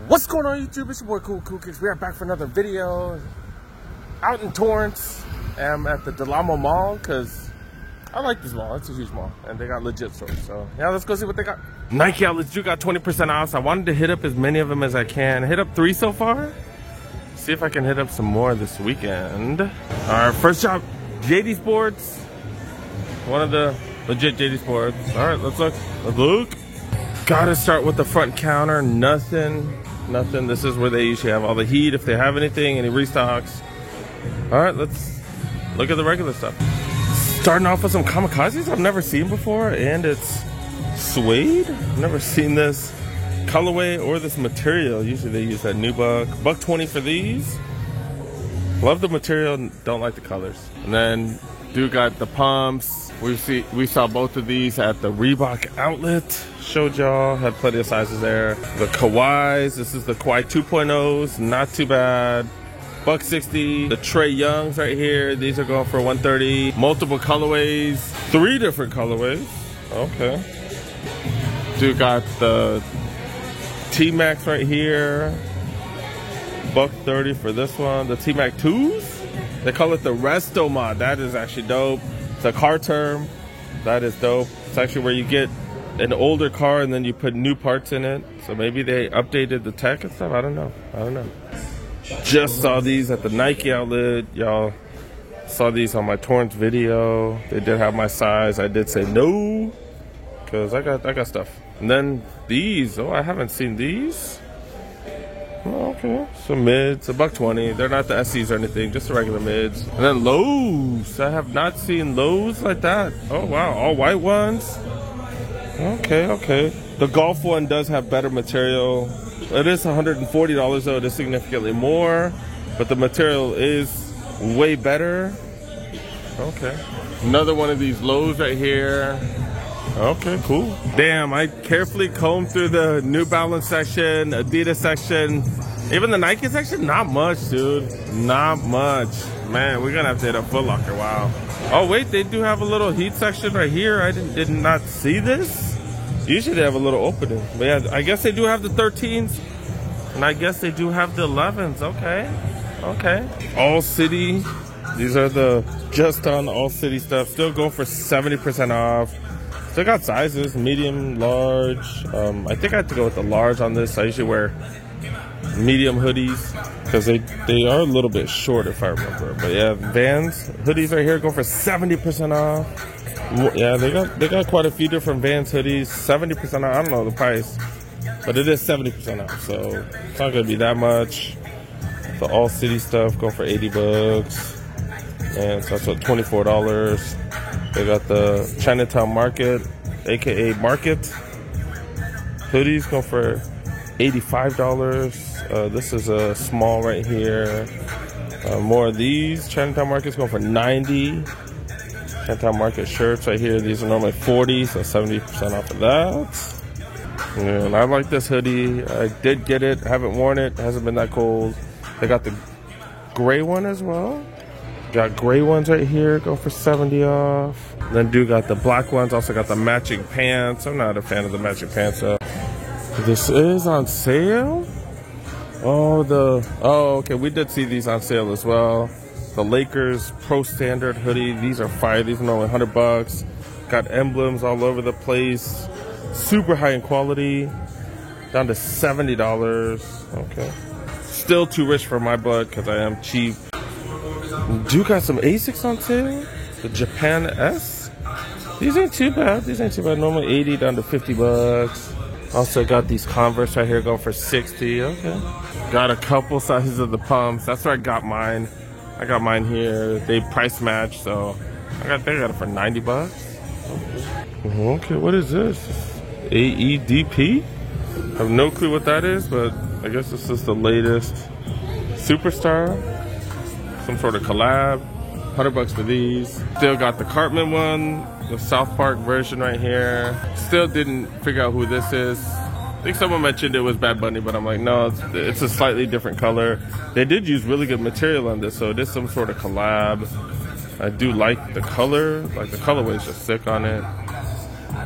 What's going on YouTube? It's your boy Cool Kids. We are back for another video out in Torrance. I'm at the Del Amo Mall because I like this mall. It's a huge mall and they got legit stores. So yeah, let's go see what they got. Nike outlets do got 20% off. So I wanted to hit up as many of them as I can. Hit up 3 so far. See if I can hit up some more this weekend. Our first shop, JD Sports. One of the legit JD Sports. All right, let's look. Let's look. Gotta start with the front counter. Nothing. This is where they usually have all the heat, if they have anything, any restocks. All right, let's look at the regular stuff. Starting off with some Kamikazes I've never seen before, and it's suede. I've never seen this colorway or this material. Usually they use that nubuck. $1.20 for these. Love the material, don't like the colors. And then do got the pumps. We saw both of these at the Reebok outlet. Showed y'all, had plenty of sizes there. The Kawhis, this is the Kawhi 2.0s, not too bad. $1.60. The Trae Youngs right here, these are going for $1.30. Multiple colorways, 3 different colorways. Okay. Dude got the T-Max right here. $1.30 for this one. The T-Mac 2s, they call it the Resto mod. That is actually dope. It's a car term. That is dope. It's actually where you get an older car and then you put new parts in it. So maybe they updated the tech and stuff. I don't know. Just saw these at the Nike outlet. Y'all saw these on my Torrance video. They did have my size. I did say no because I got stuff. And then these. Oh, I haven't seen these. Oh, okay, some mids, $1.20. They're not the SEs or anything, just the regular mids. And then lows. I have not seen lows like that. Oh wow, all white ones. Okay. The golf one does have better material. It is $140 though. It is significantly more, but the material is way better. Okay. Another one of these lows right here. Okay, cool. Damn, I carefully combed through the New Balance section, Adidas section, even the Nike section. Not much, dude. Not much. Man, we're gonna have to hit up Foot Locker. Wow. Oh wait, they do have a little heat section right here. I did not see this. Usually they have a little opening. But yeah, I guess they do have the 13s, and I guess they do have the 11s. Okay. All City. These are the just on All City stuff. Still going for 70% off. Still got sizes, medium, large. I think I have to go with the large on this. I usually wear medium hoodies because they are a little bit short if I remember. But yeah, Vans hoodies right here go for 70% off. Yeah, they got quite a few different Vans hoodies. 70% off. I don't know the price, but it is 70% off, so it's not gonna be that much. The All City stuff go for $80, and so that's what, $24. They got the Chinatown Market, aka Market hoodies, go for $85. This is a small right here. More of these Chinatown Markets going for $90. Chinatown Market shirts right here. These are normally $40, so 70% off of that. And I like this hoodie. I did get it. Haven't worn it. Hasn't been that cold. They got the gray one as well. Got gray ones right here, go for 70 off. Then got the black ones, also got the matching pants. I'm not a fan of the matching pants. This is on sale. Oh, okay, we did see these on sale as well. The Lakers Pro Standard hoodie, these are fire. These are only $100. Got emblems all over the place. Super high in quality. Down to $70. Okay. Still too rich for my butt because I am cheap. Do got some Asics on sale. The Japan S. These ain't too bad. Normally $80 down to $50. Also got these Converse right here going for $60. Okay. Got a couple sizes of the pumps. That's where I got mine. I got mine here. They price match, so they got it for $90. Okay, what is this? AEDP? I have no clue what that is, but I guess this is the latest Superstar. Some sort of collab. $100 for these. Still got the Cartman one, the South Park version right here. Still didn't figure out who this is. I think someone mentioned it was Bad Bunny, but I'm like, no, it's a slightly different color. They did use really good material on this, so it is some sort of collab. I do like the color. Like the colorway is just sick on it.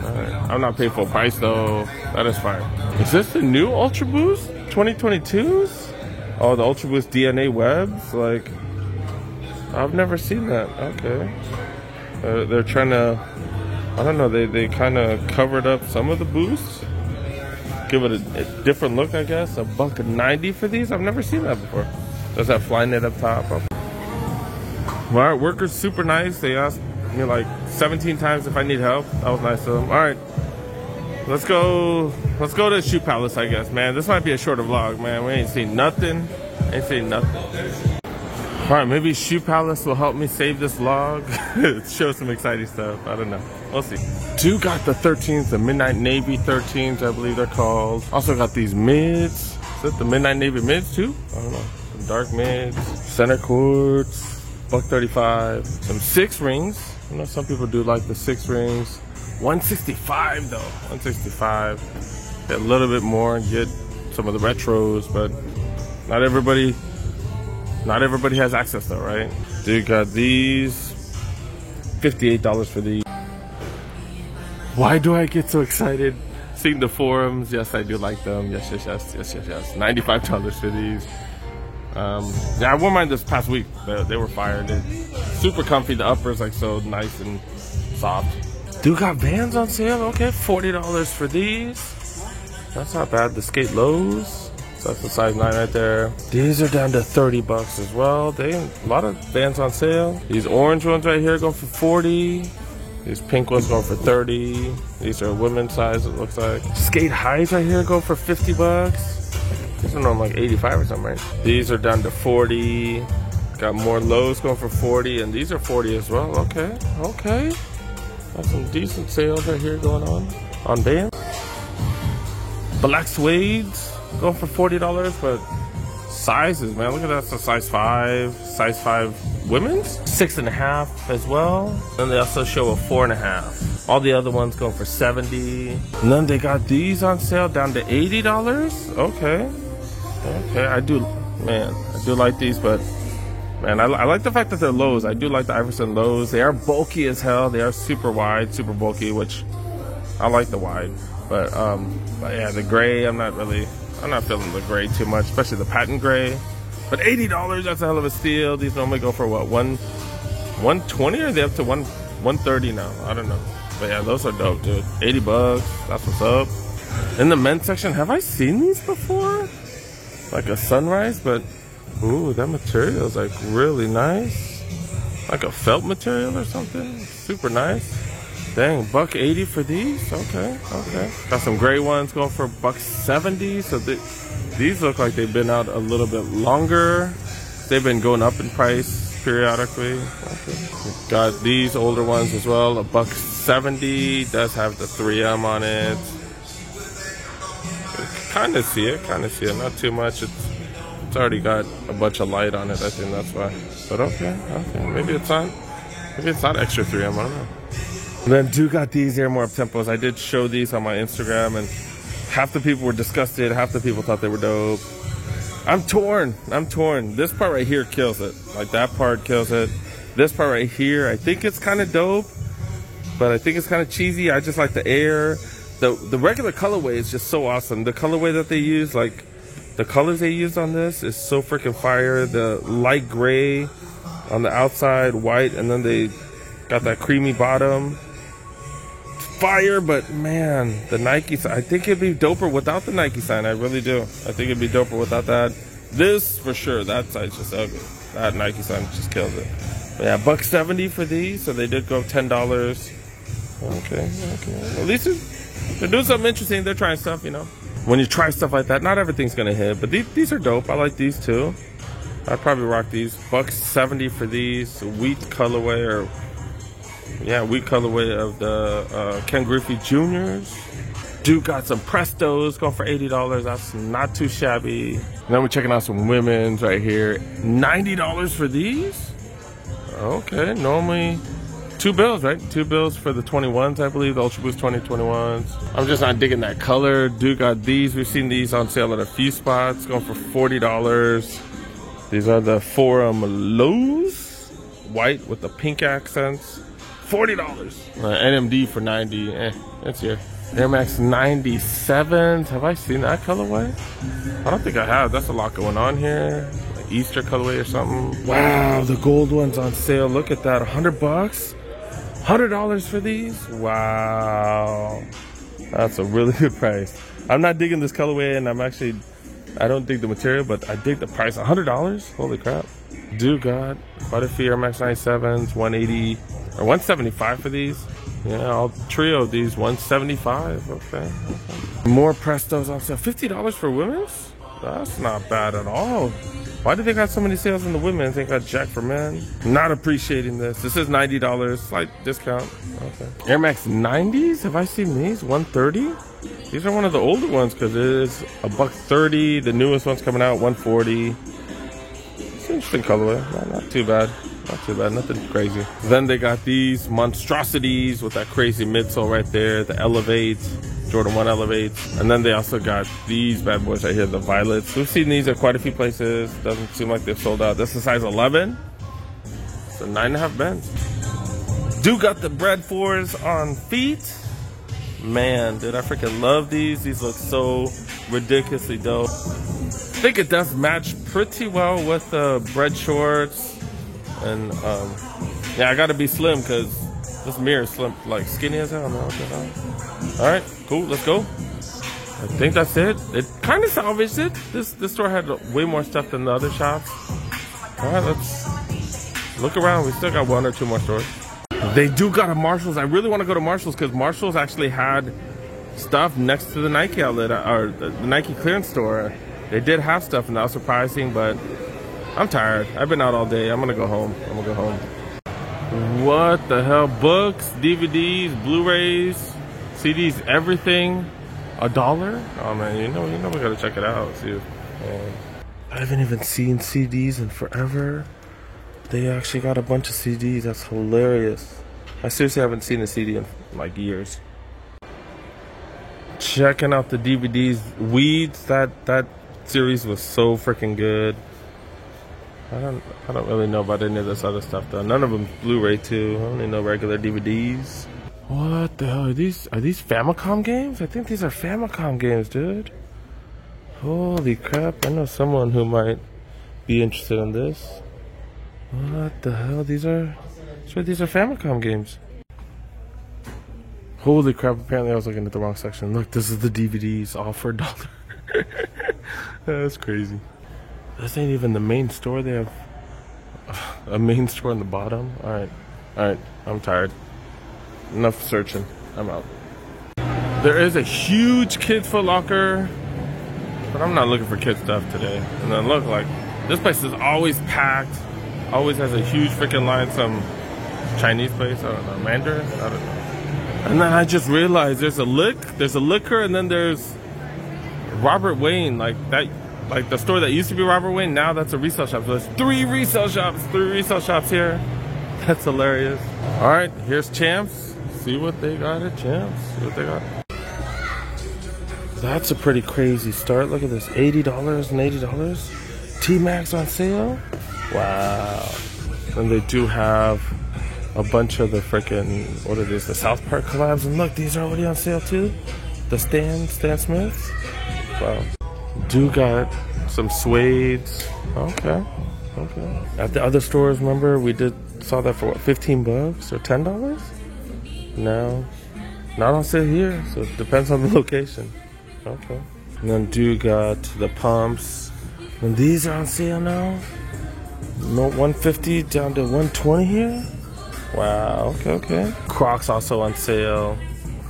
Alright. I'm not paying full price though. That is fine. Is this the new Ultra Boost 2022s? Oh, the Ultra Boost DNA webs? Like, I've never seen that. Okay. They're trying to, I don't know, they kind of covered up some of the boosts. Give it a different look, I guess. $190 for these? I've never seen that before. Does that Flyknit up top? Alright, workers super nice. They asked me like 17 times if I need help. That was nice of them. Alright. Let's go to Shoe Palace, I guess, man. This might be a shorter vlog, man. We ain't seen nothing. Ain't seen nothing. Alright, maybe Shoe Palace will help me save this vlog. Show some exciting stuff. I don't know. We'll see. Dude got the 13s, the Midnight Navy 13s, I believe they're called. Also got these mids. Is that the Midnight Navy mids too? I don't know. Some dark mids, center quartz, $135. Some 6 rings. You know, some people do like the 6 rings. $165 though. $165. Get a little bit more and get some of the retros, but not everybody has access though, right? Dude got these. $58 for these. Why do I get so excited seeing the forums? Yes, I do like them. Yes. $95 for these. Yeah, I wore mine this past week. They were fire. They're super comfy. The upper's like so nice and soft. Dude got Vans on sale. Okay, $40 for these. That's not bad. The skate lows. So that's the size 9 right there. These are down to $30 as well. A lot of Vans on sale. These orange ones right here going for $40. These pink ones going for $30. These are women's size, it looks like. Skate highs right here go for $50. These are normally like 85 or something, right? These are down to $40. Got more lows going for $40, and these are $40 as well. Okay. Got some decent sales right here going on Vans. Black suedes going for $40, but sizes, man, look at that. So size 5 women's, 6.5 as well. And they also show a 4.5. All the other ones going for $70. And then they got these on sale down to $80. Okay, I do like these, but man, I like the fact that they're lows. I do like the Iverson lows. They are bulky as hell. They are super wide, super bulky, which I like the wide. But yeah, the gray, I'm not feeling the gray too much, especially the patent gray. But $80, that's a hell of a steal. These normally go for what, $120, or are they up to $130 now? I don't know. But yeah, those are dope, dude. $80, that's what's up. In the men's section, have I seen these before? Like a Sunrise, but ooh, that material is like really nice. Like a felt material or something. Super nice. Dang, $180 for these? Okay. Got some gray ones going for $170. So these look like they've been out a little bit longer. They've been going up in price periodically. Okay. Got these older ones as well. $170. Does have the 3M on it. Kind of see it. Not too much. It's already got a bunch of light on it. I think that's why. But okay. Maybe it's not extra 3M. I don't know. And then Dude got these Air More Up Tempos. I did show these on my Instagram, and half the people were disgusted. Half the people thought they were dope. I'm torn. This part right here kills it. Like that part kills it. This part right here, I think it's kind of dope, but I think it's kind of cheesy. I just like the Air. The regular colorway is just so awesome. The colorway that they use, like the colors they used on this is so freaking fire. The light gray on the outside, white, and then they got that creamy bottom. Fire, but man, the Nike sign, I think it'd be doper without the Nike sign. I really do. I think it'd be doper without that. This for sure, that side's just ugly. That Nike sign just kills it. But yeah, $170 for these, so they did go up $10. Okay. At least they're doing something interesting. They're trying stuff, you know. When you try stuff like that, not everything's gonna hit, but these are dope. I like these too. I'd probably rock these. $170 for these. Wheat colorway, or yeah, wheat colorway of the Ken Griffey Juniors. Dude got some Prestos going for $80. That's not too shabby. And then we're checking out some women's right here. $90 for these? Okay, normally $2, right? $2 for the 21s, I believe, the Ultra Boost 2021s. I'm just not digging that color. Dude got these. We've seen these on sale at a few spots, going for $40. These are the Forum Lows, white with the pink accents. $40. NMD for $90. It's here. Air Max 97s. Have I seen that colorway? I don't think I have. That's a lot going on here. Like Easter colorway or something. Wow, the gold one's on sale. Look at that. 100 bucks? $100 for these? Wow. That's a really good price. I'm not digging this colorway, and I don't dig the material, but I dig the price. $100? Holy crap. Dude got quite a few Air Max 97s, 180 or 175 for these. Yeah, I'll trio these, 175. Okay. More Prestos on sale. $50 for women's? That's not bad at all. Why do they got so many sales in the women's? They got jack for men. Not appreciating this. This is $90, slight discount. Okay. Air Max 90s? Have I seen these? 130? These are one of the older ones because it is $130. The newest one's coming out, 140. It's an interesting colorway. Not too bad. Not too bad, nothing crazy. Then they got these monstrosities with that crazy midsole right there, the Elevates, Jordan 1 Elevates. And then they also got these bad boys right here, the Violets. We've seen these at quite a few places. Doesn't seem like they've sold out. This is size 11. It's a 9.5 bends. Dude got the Bread 4s on feet. Man, dude, I freaking love these. These look so ridiculously dope. I think it does match pretty well with the Bread shorts. And yeah, I gotta be slim because this mirror is slim, like skinny as hell. Man. All right, cool, let's go. I think that's it. It kind of salvaged it. This store had way more stuff than the other shops. All right, let's look around. We still got one or two more stores. They do got a Marshalls. I really want to go to Marshalls because Marshalls actually had stuff next to the Nike outlet or the Nike clearance store. They did have stuff, and that was surprising, but I'm tired. I've been out all day. I'm gonna go home. What the hell? Books, DVDs, Blu-rays, CDs, everything. $1? Oh man, you know we gotta check it out. See if, I haven't even seen CDs in forever. They actually got a bunch of CDs. That's hilarious. I seriously haven't seen a CD in like years. Checking out the DVDs. Weeds, that series was so freaking good. I don't really know about any of this other stuff though. None of them Blu-ray too. I only know regular DVDs. What the hell are these? Are these Famicom games? I think these are Famicom games, dude. Holy crap! I know someone who might be interested in this. What the hell? These are Famicom games. Holy crap! Apparently I was looking at the wrong section. Look, this is the DVDs, all for $1. That's crazy. This ain't even the main store. They have a main store on the bottom. All right, I'm tired. Enough searching. I'm out. There is a huge kids Foot Locker, but I'm not looking for kids stuff today. And then look, like this place is always packed. Always has a huge freaking line. Some Chinese place. I don't know. Mandarin. I don't know. And then I just realized there's a liquor, and then there's Robert Wayne, like that. Like the store that used to be Robert Wayne, now that's a resale shop. So there's 3 resale shops here. That's hilarious. All right, here's Champs. See what they got at Champs. See what they got. That's a pretty crazy start. Look at this, $80 and $80. T-Max on sale. Wow. And they do have a bunch of the freaking, what it is, the South Park collabs. And look, these are already on sale too. The Stan Smiths. Wow. Do got some suedes. Okay. At the other stores, remember we saw that for what, $15 or $10? No, not on sale here. So it depends on the location. Okay. And then do got the pumps, and these are on sale now. No, $150 down to $120 here. Wow. Okay. Crocs also on sale.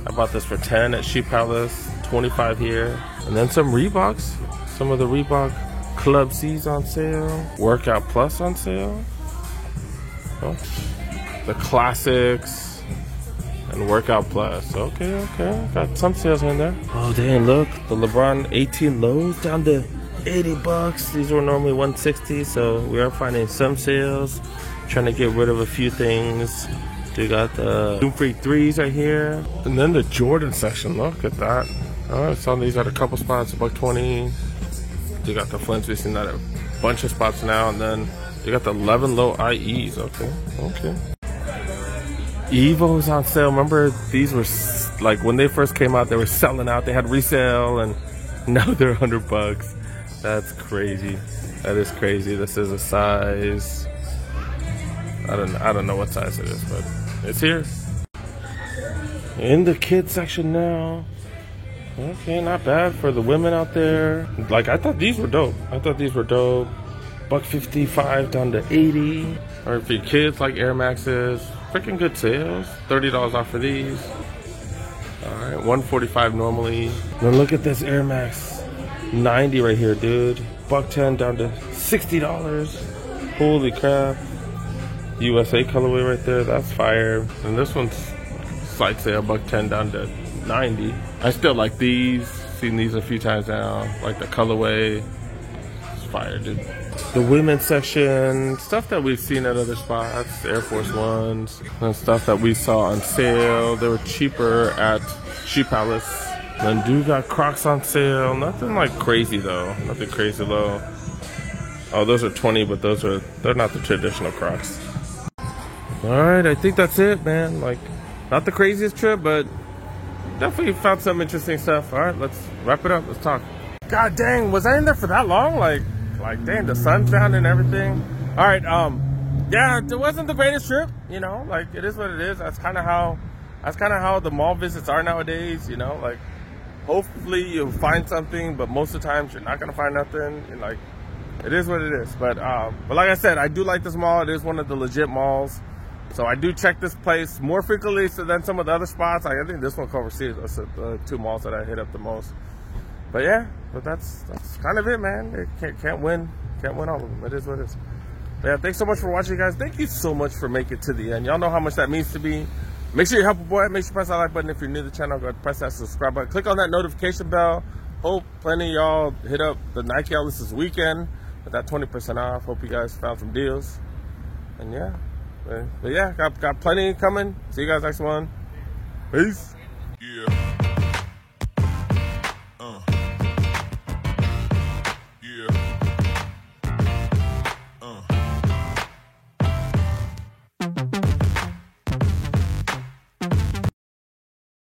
I bought this for $10 at Shoe Palace. $25 here. And then some Reeboks. Some of the Reebok Club C's on sale. Workout Plus on sale. Oh. The Classics and Workout Plus. Okay. Got some sales in there. Oh dang, look. The LeBron 18 lows down to $80. These were normally $160, so we are finding some sales. Trying to get rid of a few things. We got the Doom Freak 3s right here. And then the Jordan section, look at that. Alright, some of these at a couple spots, $120. They got the Flints, we've seen that at a bunch of spots now. And then they got the 11 low IEs, okay. Evo's on sale. Remember, these were like when they first came out, they were selling out. They had resale, and now they're $100. That's crazy. That is crazy. This is a size. I don't know what size it is, but it's here. In the kids section now. Okay, not bad for the women out there. Like, I thought these were dope. $155 down to 80. Or for your kids, like Air Maxes, freaking good sales. $30 off for these. All right, $145 normally. Then look at this Air Max 90 right here, dude. $110 down to $60. Holy crap. USA colorway right there. That's fire. And this one's slight sale, $110 down to 90. I still like these. Seen these a few times now. Like the colorway. It's fire, dude. The women's section, stuff that we've seen at other spots, Air Force Ones, and stuff that we saw on sale. They were cheaper at Shoe Palace. Then do got Crocs on sale. Nothing like crazy though. Nothing crazy low. Oh, those are 20, but they're not the traditional Crocs. All right, I think that's it, man. Like, not the craziest trip, but definitely found some interesting stuff. All right, let's wrap it up. Let's talk. God dang, was I in there for that long? Like dang, the sun's down and everything. All right, yeah, it wasn't the greatest trip, you know. Like, it is what it is. That's kind of how the mall visits are nowadays, you know. Like, hopefully you'll find something, but most of the times you're not gonna find nothing. And like, it is what it is. But like I said, I do like this mall. It is one of the legit malls. So I do check this place more frequently than some of the other spots. I think this one covers the two malls that I hit up the most. But yeah, but that's kind of it, man. Can't win all of them. It is what it is. But yeah, thanks so much for watching, guys. Thank you so much for making it to the end. Y'all know how much that means to me. Make sure you help a boy. Make sure you press that like button if you're new to the channel. Go ahead and press that subscribe button. Click on that notification bell. Hope plenty of y'all hit up the Nike outlets this weekend with that 20% off. Hope you guys found some deals. And yeah. But yeah, got plenty coming. See you guys next one. Peace.